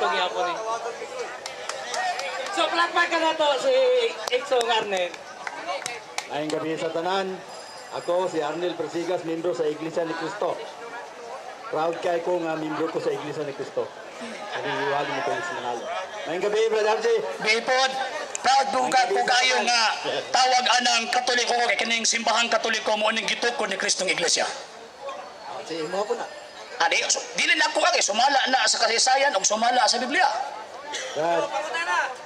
Tagalog niya po rin. So, plakpak ka na to si Exo Garner. Ngayong gabi sa tanan, ako si Arnel Persigas, membro sa Iglesia ni Cristo. Proud kay ko nga membro ko sa Iglesia ni Cristo. Naniniwala mo ko yung sinanalo. Ngayong gabi, Brother RJ. Bipod, proud po kayo nga tawag anang Katoliko kay kining simbahang Katoliko mo ning gitukod ni Kristong Iglesia. Sige mo po na. Adi, dili na ko kay sumala na sa kasaysayan o sumala sa Biblia. Brad,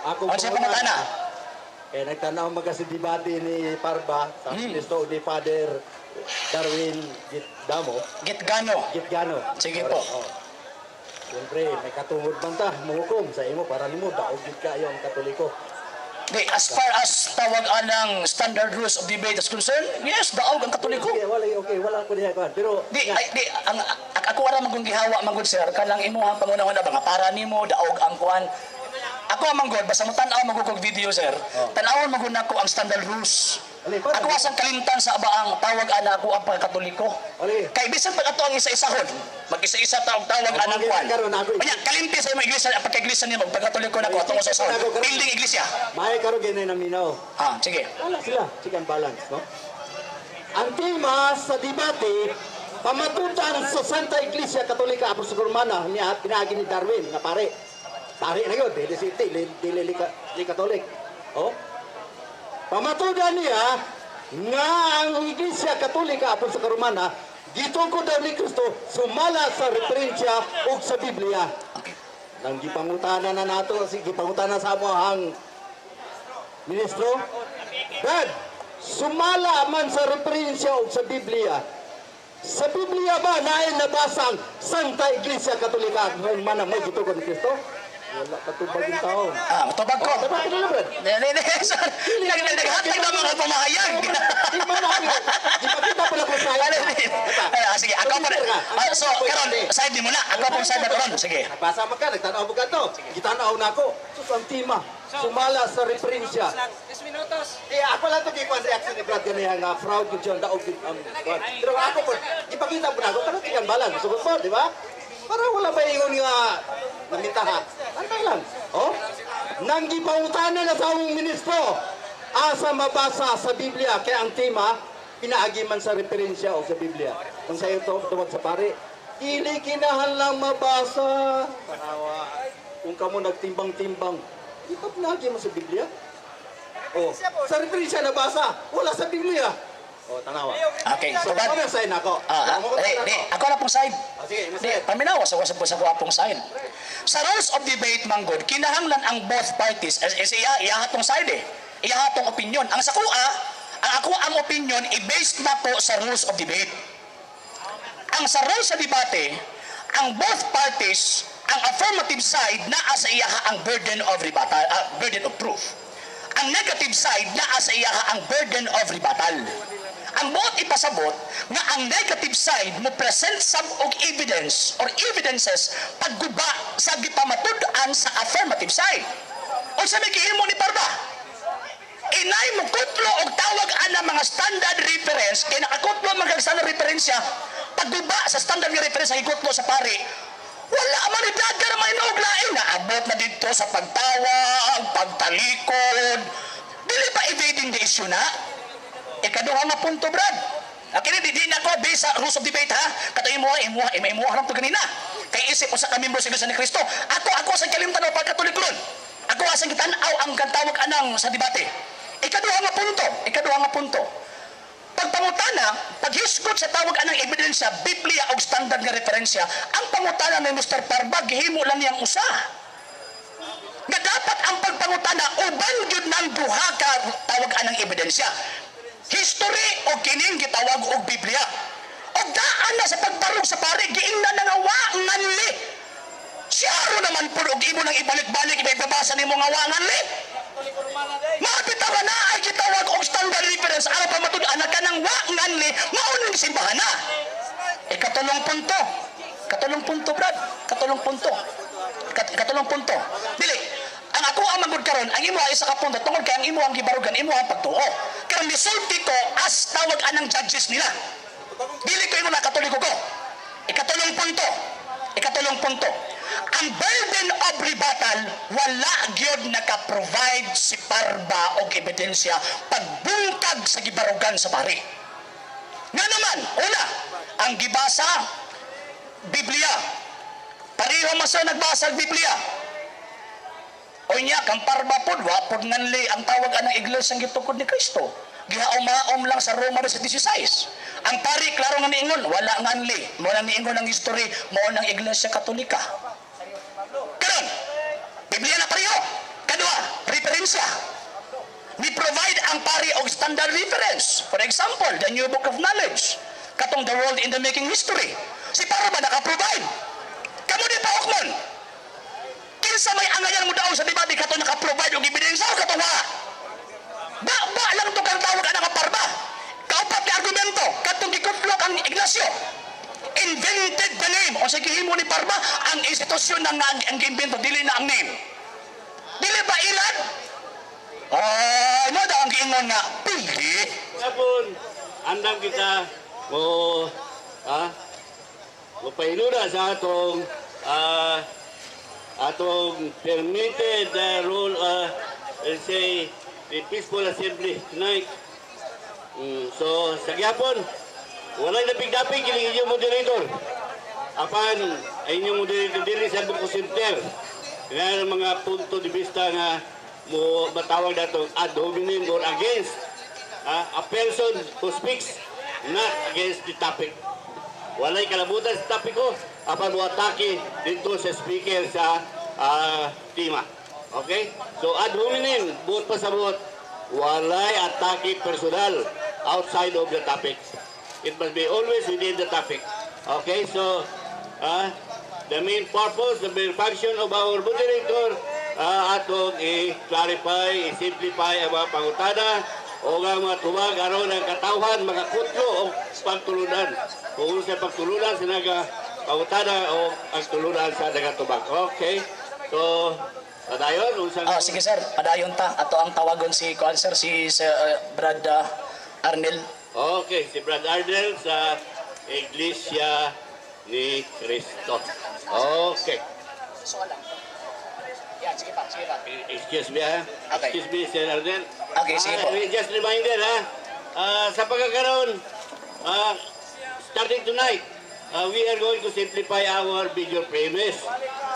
ako Ano siya pangutana? Eh, nagtanaw magkasi debate ni Parba sa Cristo ni Father Darwin Gitdamo. Gitgano. Sige po. Siyempre, may katungod bang ta, muhukom sa imo para nimo daog gid kayo ang Katoliko. Di, as far as tawag anang standard rules of debate is concerned, yes, daog ang Katoliko. Okay, wala ko diha kan. Pero Ako ara magong gihawa magud sir kanang imuhang pangunahon na ba nga para nimo daog ang kuan. Ako ang manggod basta mo tan-aw magugog video sir. Tan-awon magud nako ang standard rules. Ako asang kalimtan sa abaang tawag ana ako ang pagkatoliko. Kay bisan pag ato ang isa-isahon, mag-isa-isa tawag anang kuan. Kanya kalimti sa imong iglesia pagka-iglesia nimo pagkatoliko nako atong isa-isahon. Building iglesia. may karo ginay na minaw. Sige. Wala sila, chicken balance, no? Ang tema sa debate, pamatutan sa Santa Iglesia Katolika Apostolika Romana niya pinagi ni Darwin na pare na yun, dili city, dili Katolik. Oh? Pamatudan niya nga ang Iglesia Katolika Apostolika Romana gitungkod daw ni Kristo sumala sa referensya o sa Biblia. Nang gipangutana na nato, gipangutana sa amo ang ministro, Brad, sumala man sa referensya o sa Biblia. Sa Biblia ba naay nabasang Santa Iglesia Katolika Romana may gitungkod ni Kristo? Wala katubag yung tao. Matubag ko. Tama ka na, Brad. Naghatag na mga pamahayag. Di mo na kami. Di pa kita pala kung sa'yo. Sige, ako po. So, karon, side mo na. Ako pong side na karon. Sige. Basa mo ka, nagtanaw mo ka to. Gitanaw na ako. Sus, ang tima. Sumala sa referensya. 10 minutos. Ako lang ito kikwan reaction ni Brad ganyan nga fraud ko dyan, daog ang Brad. Pero ako po, ipakita po na ako, pero tigan balan. Gusto ko, di ba? Para wala ba yung nga namitaha. Antay lang. Oh? Nang gipautana na sa among ministro, asa mabasa sa Biblia, kaya ang tema, pinaagi man sa referensya o sa Biblia. Kung sa'yo ito, tuwag sa pare, ili kinahan lang mabasa. Tanawa. Kung kamo nagtimbang-timbang, di ba pinaagi mo sa Biblia? Oh, sa referensya nabasa, wala sa Biblia. Oh, tanawa. Okay, So, tubad. ano sa'yo na ako? Ako na pong side. Sige, Paminawas ako sa kuwapong side. Sa rules of debate, manggod, kinahanglan ang both parties, iyahatong side iyahatong opinion. Ang ako ang opinion, i-based na po sa rules of debate. Ang sa rules sa debate, ang both parties, ang affirmative side, naa sa iyaha ang burden of rebuttal, burden of proof. Ang negative side, naa sa iyaha ang burden of rebuttal. Ang buot ipasabot nga ang negative side mo present some og evidence or evidences pagguba sa gipamatud-an sa affirmative side. O sa may gihimo ni Parba, inay mo kutlo og tawag ana mga standard reference kay nakakutlo mga standard referensya pagguba sa standard nga reference ang ikutlo sa pare. Wala man ni dagar may nauglain na abot na dito sa pagtawag, pagtalikod. Dili ba evading the issue na? Ikaduha nga punto, Brad. Kini di na ko based sa rules of debate ha. Kato imuha lang to ganina. Kay isip ko sa kami sa Iglesia ni Cristo. Ako sa kalimtan o pagkatulik ron. Ako asang kitanaw ang kantawag anang sa debate. Ikaduha nga punto. Pagpangutana, paghisgot sa tawag anang ebidensya, Biblia o standard nga referensya, ang pangutana ni Mr. Parba gihimo lang niyang usa. Nga dapat ang pagpangutana uban gyud nang duha ka tawag anang ebidensya. History o kining gitawag og Biblia. Og daan na sa pagbarog sa pare giingnan na nga wa nganli. Siyaro naman pud og imo nang ibalik-balik ibabasa nimo nga wa nganli. Mapitawa na ay gitawag og standard reference aron pamatud-an ka nang wa nganli mao ning simbahan na. Katulong punto, Brad. Katulong punto. Dili. Ang ako ang magud karon, ang imo ay isa ka punto tungod kay ang imo ang gibarugan, imo ang pagtuo. Karon misulti ko as tawag anang judges nila. Dili ko imo na katoliko ko. Ikatulong punto. Ang burden of rebuttal, wala gyud naka-provide si Parba og ebidensya pagbungkag sa gibarugan sa pari. Nga naman, una, ang gibasa, Biblia. Pareho masa nagbasa ang Biblia. O niya, kang Parba pod, wapod nganli ang tawag anang iglesia ang gitukod ni Kristo. Gihaom-haom lang sa Roma sa 16. Ang pari, klaro nga niingon, wala nganli. Mo nang niingon ang history, mo nang iglesia katolika. Karon, Biblia na pareho. Kadua, referensya. Ni-provide ang pari og standard reference. For example, the New Book of Knowledge. Katong The World in the Making History. Si Parba naka-provide. Kamu di paokmon. Kinsa may angayan mo daw sa debate katong naka-provide og ebidensya o katong wala. Ba lang to kang tawag ana nga Parba. Kaupat nga argumento katong gikutlok ang Ignacio. Invented the name. O sa gihimo ni Parba, ang institusyon na ang giimbento, dili na ang name. Dili ba ilan? Ay, mo daw ang giingon nga, pili. Kapon, andam kita mo painuna sa atong permitted rule, let's say, the peaceful assembly tonight. So, sa gyapon, walay napig-dapig kining inyong moderator. Apan, ay inyong moderator dili sa buko center. Kaya mga punto de vista nga mo matawag nato ad hominem or against a person who speaks not against the topic. Walay kalabutan sa topic ko, apan mo atake dito sa speaker sa tema. Okay? So ad hominem, buot pa sa buot, walay atake personal outside of the topic. It must be always within the topic. Okay? So, the main purpose, the main function of our moderator, atong i-clarify, i-simplify ang mga pangutada o ang mga tubag aron ang katawhan, mga kutlo o pagtulunan. Kung sa pagtulunan sa naga-pangutada o ang tulunan sa nagatubag. Okay? So, padayon, unsang... Sige sir, padayon ta. Ato ang tawagon si Sir, si Brad Arnel. Okay, si Brad Arnel sa Iglesia ni Cristo. Okay. Yan, sige pa. Excuse me, ha? Okay. Excuse me, Sir Arnel. Okay, sige po. Just reminder, ha? Sa pagkakaroon, starting tonight, we are going to simplify our major premise.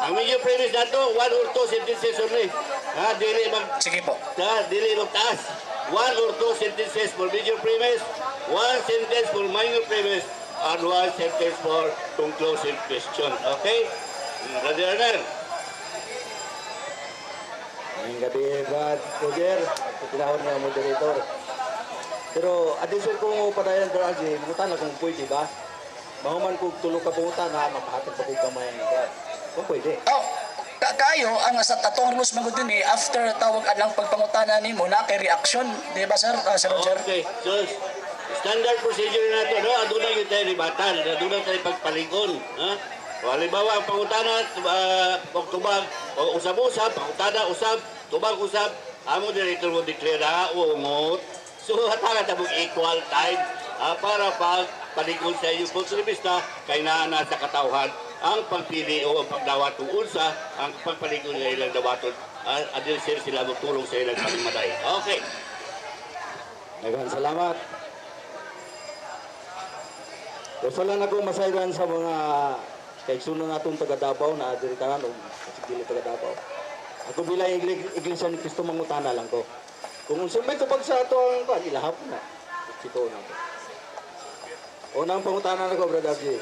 Ang major premise na ito, 1 or 2 sentences only. Sige po. Dili magtaas. 1 or 2 sentences for major premise, 1 sentence for minor premise, and 1 sentence for conclusive question. Okay? Brother Arnel. Ngayong gabi, Brad Roger, tinawag niya moderator. Pero, addition ko padayan, Brad Archie, mungutan na kung pwede ba? Mahuman kong tulog ka pungutan na, mapahatid pa kong kamay. Kung pwede. Kayo, ang sa tatong rules magod din after tawag anang pagpangutana ni mo na kay reaction, di ba sir? Sir Roger? Okay. So, standard procedure na ito, no? Aduna yung tayo ribatan, aduna tayo pagpalingon. Ha? O, halimbawa, ang pangutana, pagtubag, o usab-usab, pangutana, usab, tubag-usab, amo director mo declare na, ungot. So, hatagan na mong equal time para pagpalingon sa inyong punto de vista, kay na sa katawhan ang pagpili o ang pagdawat kung unsa ang pagpalingon ng ilang dawaton. Adil sila magtulong sa ilang palimaday. Okay. Daghang salamat. Gusto lang ako masayran sa mga kaigsunan natong taga Davao na diritanan o kasigili taga Davao. Ako bilang Iglesia ni Cristo mangutana lang ko. Kung may tupag sa ito ang ilahap na. Ito na. Unang pangutana na ko, Brother G.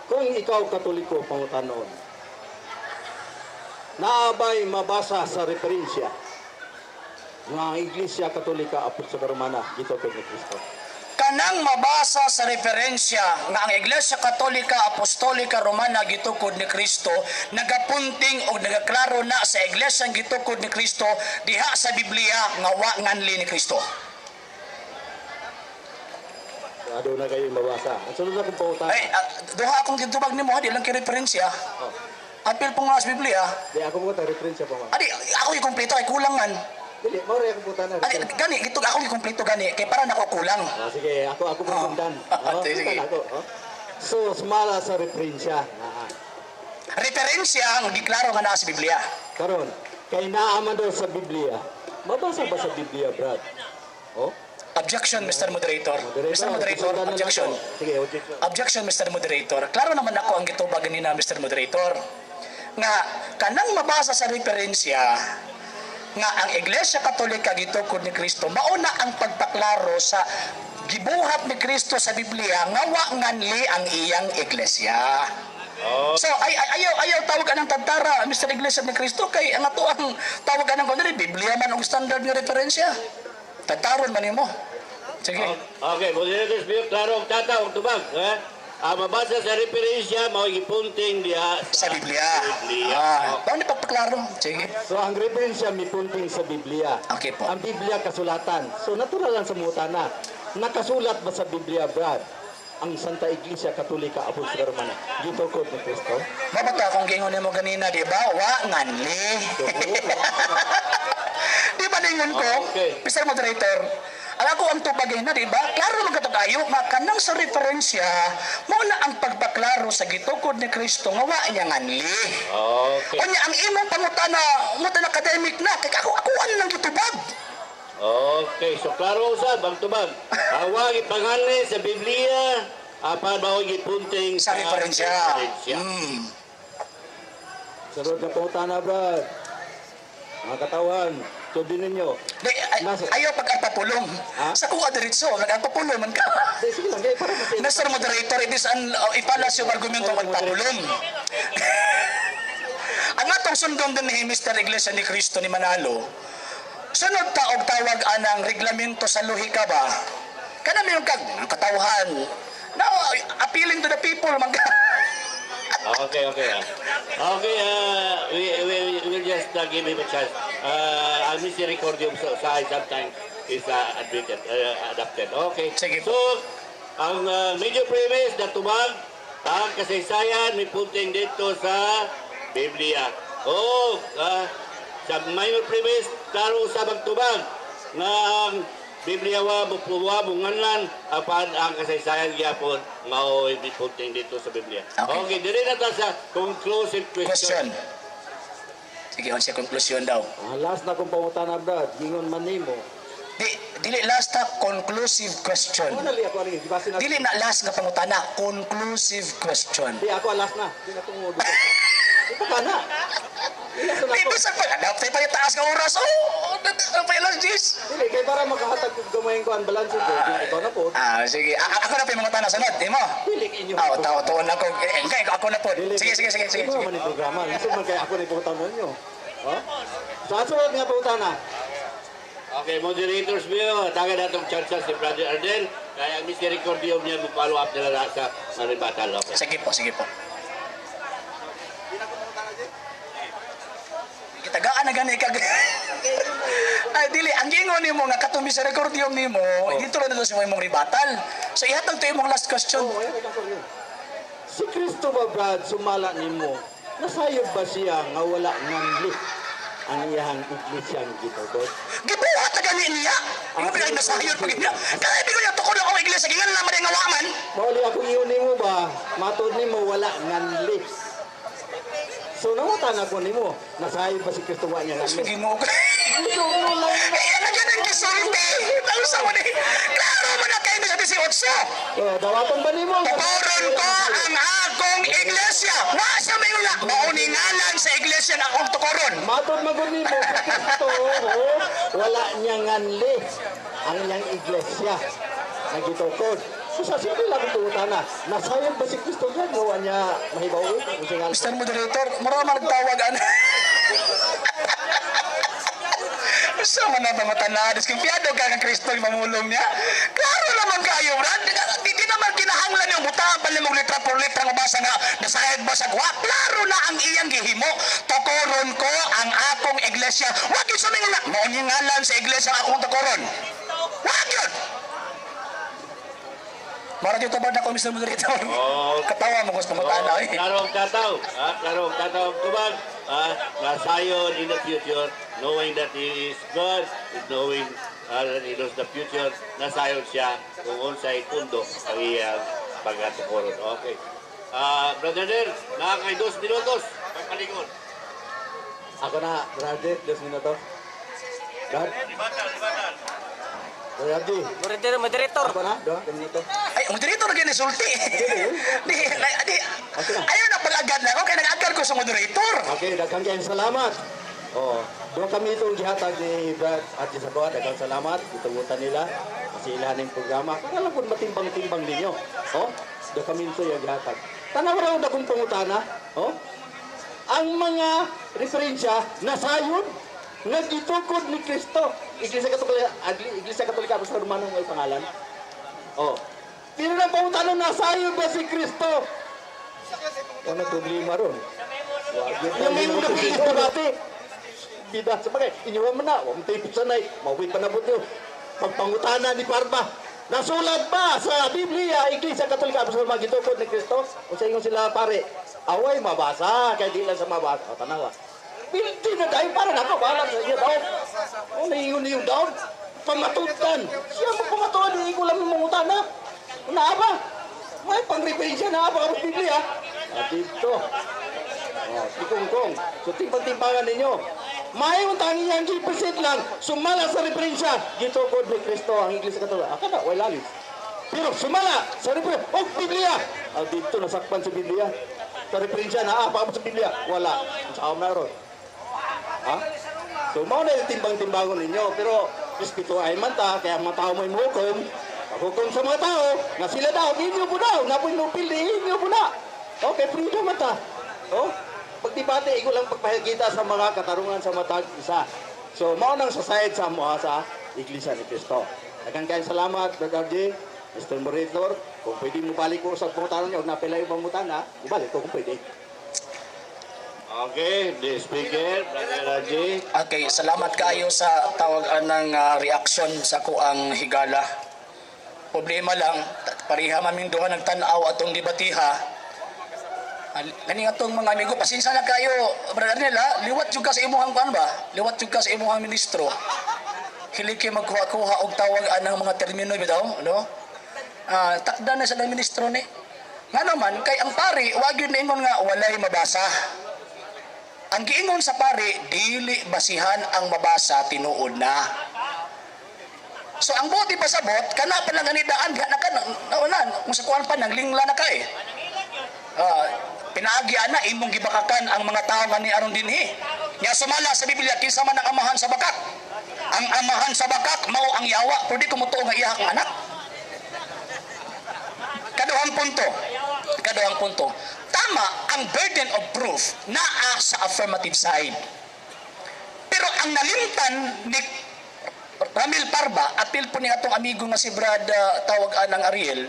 Kung ikaw katoliko pangutanon, naabay mabasa sa referensya ng Iglesia Katolika Apostolika Romana dito kay Cristo. Kanang mabasa sa referensya nga ang Iglesia Katolika Apostolika Romana gitukod ni Kristo nagapunting o nagaklaro na sa Iglesia gitukod ni Kristo diha sa Biblia nga wa nganli ni Kristo. Ado na kayo mabasa. Ang sunod na kong pangutana. Ay, duha akong gitubag nimo di lang kay referensya. Apil po nga sa Biblia. Di ako mo ta referensya pa man. Adi, ako yung kompleto ay kulangan. Dili, mo rin akong pangutana. Adi, gani, gito ako yung kompleto gani kay para nako kulang. Sige, ako masundan. Sige. So, sumala sa referensya. referensya ang giklaro nga naa sa Biblia. Karon, kay naaman daw sa Biblia. Mabasa ba sa Biblia, Brad? Oh? Objection, Mr. Moderator. Mr. Moderator, kasundan na objection. nato. Sige, objection. Objection, Mr. Moderator. Klaro naman ako ang gitubag ganina, Mr. Moderator. Nga, kanang mabasa sa referensya, nga ang Iglesia Katolika gitukod ni Kristo, mauna ang pagpaklaro sa gibuhat ni Kristo sa Biblia, nga wa nganli ang iyang iglesia. So, ayaw tawagan ng tantara, Mr. Iglesia ni Kristo, kay ang ato ang tawagan ng kundi, Biblia man ang standard ng referensya. Tantaron man mo. Sige. Okay, moderators, biyo, klaro ang tataw, ang tubag. Mabasa sa referensya, maugipunting diha Sa Biblia. Biblia. Paano pagpaklaro? Sige. So, ang referensya may punting sa Biblia. Okay po. Ang Biblia kasulatan. So, natural lang sa mutana. Nakasulat ba sa Biblia, Brad? Ang Santa Iglesia Katolika Apostolika Romana, gitukod ni Kristo? Mabata kung gingon mo ganina, di ba? Wa nganli. Di ba ningon ko? Okay. Mr. Moderator, alam ko ang tubagay na, di ba? Klaro man katagayo, makanang sa referensya, muna ang pagpaklaro sa gitukod ni Kristo, nga wa niya nganli. Okay. O niya, ang imong pangutana, umutan academic na, kaya ako lang gitubag. Okay, so klaro usab ang tubag. Awag ipanganli sa Biblia, apan maugipunting Sa referensya. referensya. Sarod na pangutana, Brad. Mga katawan, sundin ninyo. Di, ayaw pag-apapulong. Ha? Sa kuha diritso, nag-apapulong man ka. Di, sige lang, para matin. Mr. Moderator, it is ipalas yung argumento magpapulong. Ang atong sundong din ni Mr. Iglesia ni Cristo ni Manalo, sunod ta og tawag anang reglamento sa luhika ba? Kanami yung katawhan. No, appealing to the people man ka. Okay. Okay, we'll just give him a chance. Ang misericordium sa sometimes is adapted. Okay. Sige po. So, ang major premise na tubag, ang kasaysayan may punting dito sa Biblia. Sa minor premise, klaro sa magtubag nga ang Biblia wa bunganlan apan ang kasaysayan gyapon mao ipunting dito sa Biblia. Okay. Okay, dili na ta sa conclusive Question. question. Sige, on siya konklusyon daw. Last na kong pangutana, Brad. Gingon man nimo. Dili last na conclusive question. Ano nali ako rin? Gibasin na. Dili na last nga pangutana, conclusive question. Di, ako last na. Di na tungod. Ito ka na. Ilas na Di ako. bisan pa adapt tayo pa yung taas ka oras. Ano pa yung last G's? Dili, kay para makahatag kong gamayin ko ang balanse ko. Ikaw na po. Sige. Ako na pa yung mga tanong sunod. Di mo? Dili, inyo. Tuon ako. Ako na po. Sige. Ito naman yung programa. Gusto man kaya ako na iputana ninyo. Sa sunod nga putana. Okay, moderators mo, taga natong chance si Brother Arden. Kaya ang misericordium niya mag-follow up nila sa maribatal. Okay. Sige po. Kitagaan na gani kag. Ay dili ang gingon nimo nga katong misericordium nimo, dito lang sa imong ribatal. So ihatag to imong last question. Si Kristo ba, Brad, sumala nimo? Nasayod ba siya nga wala nganli ang iyang iglesyang gitukod? Gibuhat na gani niya. Imo pinag nasayod pag niya. Kaya bigo niya tukod ako iglesia gingan naman nga waman. Mauli ako iyon nimo ba? Matod nimo wala nganli. So nangutan ako nimo, nasayod ba si Kristo wa niya nganli? Sige mo. Ayan na ganang gisulti. Nausa mo ni. Klaro mo na kayo sa 18. Dawaton ba nimo? Tukuron ko ang akong iglesia. Wa siya may nga. Mauningalan sa iglesia na akong tukuron. Matod magod nimo si Kristo, wala niya nganli ang iyang iglesia na gitukod. So sa simple lang ang tungutana, nasayod ba si Kristo dyan? Gawa niya mahibawi? Mr. Moderator, marama nagtawagan. Sa man na matana, diskimpiado ka ng Kristo yung mamulong niya. Klaro naman kayo, Brad. Di naman kinahanglan yung butabal ni mong litra por litra nga basa nga nasayad ba sa guwa. Klaro na ang iyang gihimo. Tukuron ko ang akong iglesia. Wag yun sa mga mauningalan sa iglesia ang akong tukuron. Wag yun! Mara dito ba na ko, Mr. Moderator? Katawa mo ko sa pangutana. Klarong tataw. Klarong tataw tubag. Nasayon in the future, knowing that He is God, knowing that He knows the future, nasayon siya kung unsay kundo ang iyang pagkatukuron. Okay. Brother Der, nakakay 2 minutos. Pagpalikod. Ako na, brother, 2 minutos. Brad, Libatan. Brady, Moderator. ako na, 2 minutos. Ay, ang moderator na sulti. Ayaw na palagad na ako, kaya nag-agad ko sa moderator. Okay, daghang kayong salamat. Oh, doon kami itong gihatag ni Brad at sa Buhat. Daghang salamat. Itugutan nila. Kasi ilahan ng programa. Kaya lang po matimbang-timbang ninyo. Oh, doon kami ito yung gihatag. Tanaw raw na kung pangutana. Oh, ang mga referensya na sayon naggitukod ni Kristo. Iglesia Katolika Apostolika Romana ang pangalan. Oh, pero na pangutana na sayon ba si Kristo? Ano problema ron? Yung may mga pinito dati. Bida, sabagay, inyuhan mo na. Huwag mo tayo sanay. Mawit pa na po ito. Pagpangutana ni Parma. Nasulat ba sa Biblia, Iglesia Katolika Apostolika Gitukod ni Kristo? O sa inyo sila pare, away mabasa. Kaya di lang sa mabasa. O, tanawa. Hindi na dahil para nakabalan sa iyo daw. O, naiingon niyo daw. Pamatutan. Siya mo pamatutan. Hindi ko lang mangutana. Una ba? May pang-referensya na ba ang Biblia? At dito. Si Kongkong. So, timpang-timpangan ninyo. May untangin yang gipreset lang. Sumala sa referensya. Dito ko ni Kristo ang Iglesia Katolika. Aka na, wala lalis. Pero sumala sa referensya. Oh, Biblia! Dito nasakpan sa Biblia. Sa referensya na, pa sa Biblia. Wala. Sa meron. Ha? So, mao na yung timbang-timbangon ninyo. Pero, respeto ay man ta, kaya mga tao mo imuhukom. Hukom sa mga tao, na sila daw, inyo po daw, na po inupili, inyo po na. Okay, freedom man ta. Oh, pagdibate, ikaw lang pagpahigita sa mga katarungan sa matag isa. So, maunang society sa mga sa Iglesia ni Cristo. Daghang kayong salamat, Brother J, Mr. Moderator. Kung pwede mo balik ko sa pangutanan niyo, huwag napila yung pangutana, ibalik ko kung pwede. Okay, the speaker, Brother Raji. Okay, salamat kayo sa tawagan ng reaksyon sa kuang higala. Problema lang, pareha maming duha nagtanaw atong debatiha. Kani atong mga amigo, pasensya na kayo, brother nila, liwat jud ka sa imuhang kuan ba? Liwat jud ka sa imuhang ministro. Hiliki magkuha-kuha og tawag anang mga termino bitaw, no? Takda na sa ministro ni. Nga naman, kay ang pari, wag yun ingon nga walay mabasa. Ang giingon sa pari, dili basihan ang mabasa tinuod na. So ang buti pasabot, kana pa lang ganidaan, diha na ka, kung sa kuwan pa, nanglingla na ka eh. Pinaagyan na, imong gibakakan ang mga tao nga ni aron dinhi. Nya sumala sa Biblia, kinsa man ang amahan sa bakak. Ang amahan sa bakak, mao ang yawa, pero di kumutuo nga iyahang anak. Kaduhang punto. Tama ang burden of proof naa sa affirmative side. Pero ang nalimtan ni Ramil Parba, apil po ni atong amigo nga si Brad tawag ng Ariel,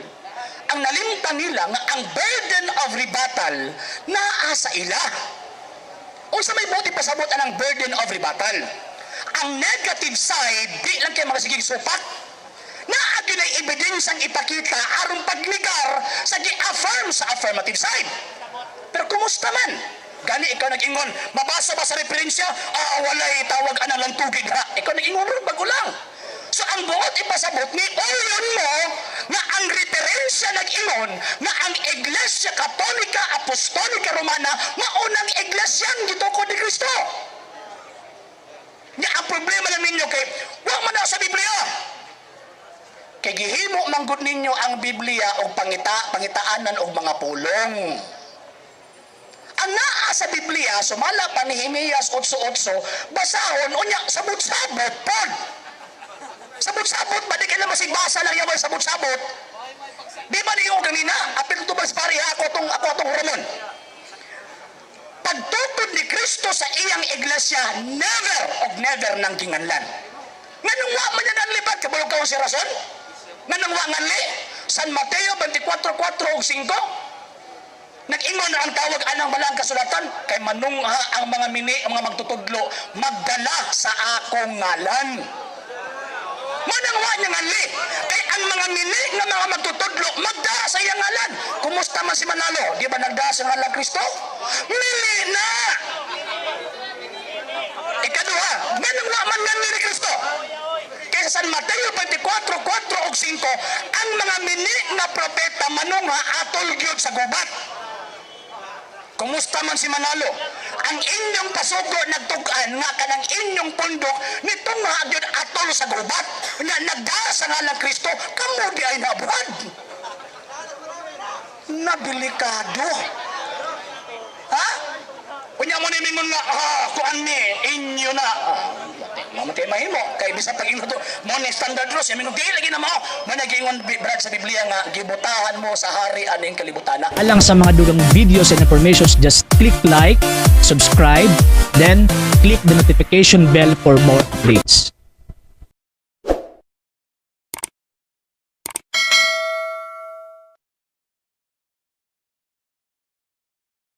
ang nalimtan nila nga ang burden of rebuttal naa sa ila. O sa may buti pasabot ang burden of rebuttal. Ang negative side, di lang kayo mga sigig supak. Naa ginay ebidensyang ipakita aron pagligar sa gi-affirm sa affirmative side. Pero kumusta man? Gani ikaw nag-ingon, mabasa ba sa referensya? Walay tawag anang lang tugig ha. Ikaw nag-ingon ron bago lang. So ang buot ipasabot ni uyon mo nga ang referensya nag-ingon nga ang Iglesia Katolika Apostolika Romana maunang iglesyang gitukod ni Kristo. Nga ang problema lang ninyo kay wa man na sa Biblia. Kay gihimo manggod ninyo ang Biblia og pangitaanan og mga pulong. Ang naa sa Biblia, sumala pa ni Jeremias 8:8, basahon unya sabot-sabot pod. Sabot-sabot ba di kay masigbasa lang yaman sabot-sabot. Di ba niyo ganina? Apil tubas pare ako atong Ramon. Pagtukod ni Kristo sa iyang iglesia, never nang ginganlan. Nganong wa man yan libat kabalo ka si rason? Nganong wa nganli? San Mateo 24:4 ug 5. Nag-ingon na ang tawag anang balang kasulatan kay manungha ang mga ang mga magtutudlo magdala sa akong ngalan. Manangwa niya ngali kay ang mga mini nga mga magtutudlo magdala sa iyang ngalan. Kumusta man si Manalo? Di ba nagdala sa ngalan Kristo? Mili na! Ikaduha, manangwa man ngali ni Kristo. Kaya sa San Mateo 24:4 ug 5, ang mga mini nga propeta manungha atol gyud sa gubat. Kumusta man si Manalo? Ang inyong pasuko nagtugan nga kanang inyong pundok nito nga gyud atol sa gubat na nagdara sa ngalan Kristo kamo di ay nabuhad. Nabilikado. Ha? Kunya mo ni mingon nga kuan ni inyo na. Mamatay mahimo kay bisa pag imo to mo ni standard rules mingon dili lagi na mao managingon brad sa Biblia nga gibutahan mo sa hari aning kalibutana. Alang sa mga dugang videos and informations, just click like, subscribe, then click the notification bell for more updates.